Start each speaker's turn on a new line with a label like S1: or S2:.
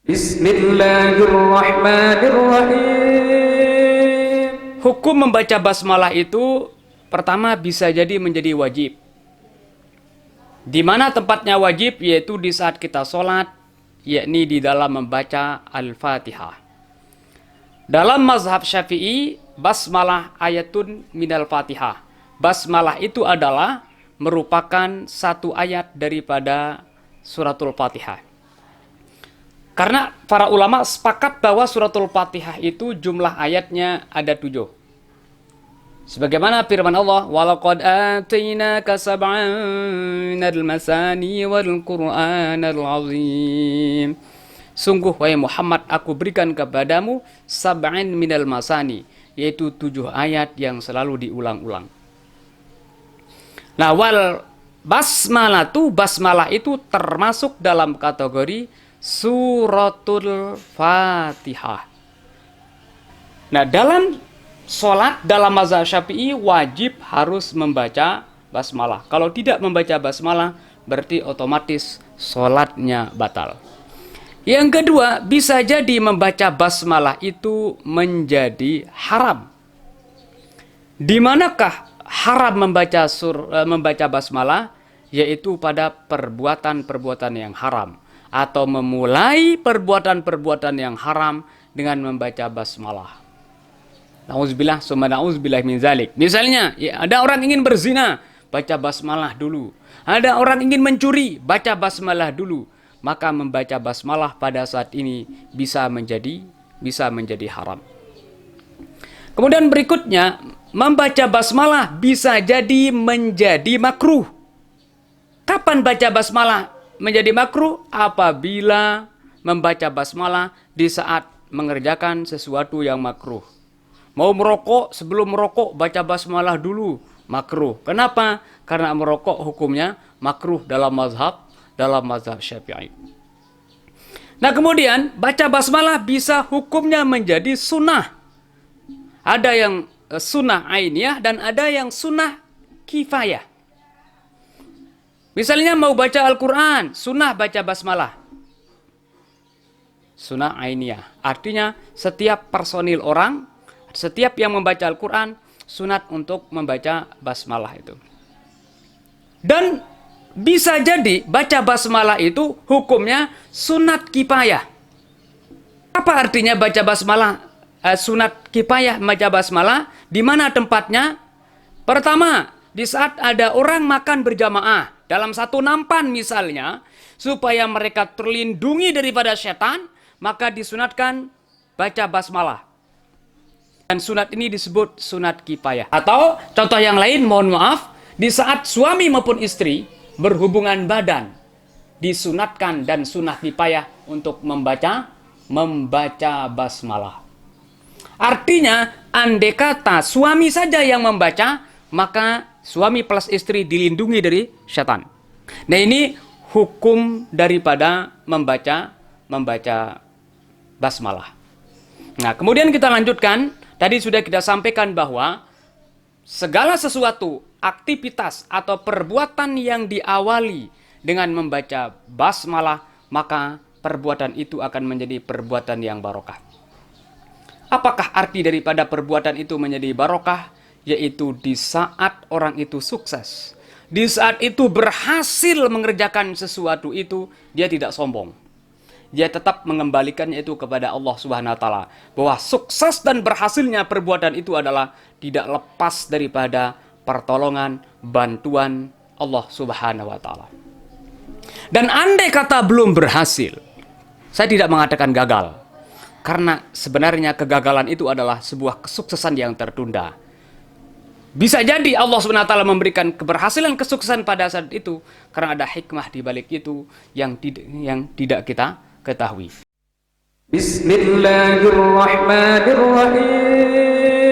S1: Bismillahirrahmanirrahim. Hukum membaca basmalah itu pertama bisa jadi menjadi wajib. Di mana tempatnya wajib yaitu di saat kita sholat, yakni di dalam membaca Al-Fatihah. Dalam mazhab Syafi'i, basmalah ayatun minal Fatihah. Basmalah itu adalah merupakan satu ayat daripada suratul Fatihah. Karena para ulama sepakat bahwa suratul Fatihah itu jumlah ayatnya ada 7. Sebagaimana firman Allah, "Walaqad atainaka sab'an minal masani wal Qur'anal 'azim." Sungguh wahai Muhammad, aku berikan kepadamu sab'an minal masani, yaitu 7 ayat yang selalu diulang-ulang. Nah, basmalah itu termasuk dalam kategori suratul Fatihah. Nah, dalam sholat, dalam mazhab Syafi'i wajib harus membaca basmalah. Kalau tidak membaca basmalah, berarti otomatis sholatnya batal. Yang kedua, bisa jadi membaca basmalah itu menjadi haram. Di manakah haram membaca basmalah? Yaitu pada perbuatan-perbuatan yang haram, atau memulai perbuatan-perbuatan yang haram dengan membaca basmalah. Nauzubillah, summa nauzubillah min zalik. Misalnya, ya, ada orang ingin berzina, baca basmalah dulu. Ada orang ingin mencuri, baca basmalah dulu. Maka membaca basmalah pada saat ini bisa menjadi haram. Kemudian berikutnya, membaca basmalah bisa jadi menjadi makruh. Kapan baca basmalah menjadi makruh? Apabila membaca basmalah di saat mengerjakan sesuatu yang makruh. Mau merokok, sebelum merokok baca basmalah dulu, makruh. Kenapa? Karena merokok hukumnya makruh dalam mazhab Syafi'i. Nah, kemudian baca basmalah bisa hukumnya menjadi sunnah. Ada yang sunnah ainiyah dan ada yang sunnah kifayah. Misalnya mau baca Al-Quran, sunnah baca basmalah. Sunnah ainiyah. Artinya setiap personil orang, setiap yang membaca Al-Quran, sunat untuk membaca basmalah itu. Dan bisa jadi baca basmalah itu hukumnya sunat kifayah. Apa artinya baca basmalah sunat kifayah membaca basmalah? Di mana tempatnya? Pertama, di saat ada orang makan berjamaah dalam satu nampan misalnya, supaya mereka terlindungi daripada setan, maka disunatkan baca basmalah. Dan sunat ini disebut sunat kifayah. Atau contoh yang lain, mohon maaf, di saat suami maupun istri berhubungan badan, disunatkan dan sunat kifayah untuk membaca basmalah. Artinya, andai kata suami saja yang membaca, maka suami plus istri dilindungi dari syaitan. Nah, ini hukum daripada membaca basmalah. Nah, kemudian kita lanjutkan. Tadi sudah kita sampaikan bahwa segala sesuatu, aktivitas atau perbuatan yang diawali dengan membaca basmalah, maka perbuatan itu akan menjadi perbuatan yang barokah. Apakah arti daripada perbuatan itu menjadi barokah? Yaitu di saat orang itu sukses, di saat itu berhasil mengerjakan sesuatu itu, dia tidak sombong. Dia tetap mengembalikannya itu kepada Allah Subhanahu wa taala. Bahwa sukses dan berhasilnya perbuatan itu adalah tidak lepas daripada pertolongan, bantuan Allah Subhanahu wa taala. Dan andai kata belum berhasil, saya tidak mengatakan gagal. Karena sebenarnya kegagalan itu adalah sebuah kesuksesan yang tertunda. Bisa jadi Allah SWT memberikan keberhasilan kesuksesan pada saat itu karena ada hikmah di balik itu yang tidak kita ketahui. Bismillahirrahmanirrahim.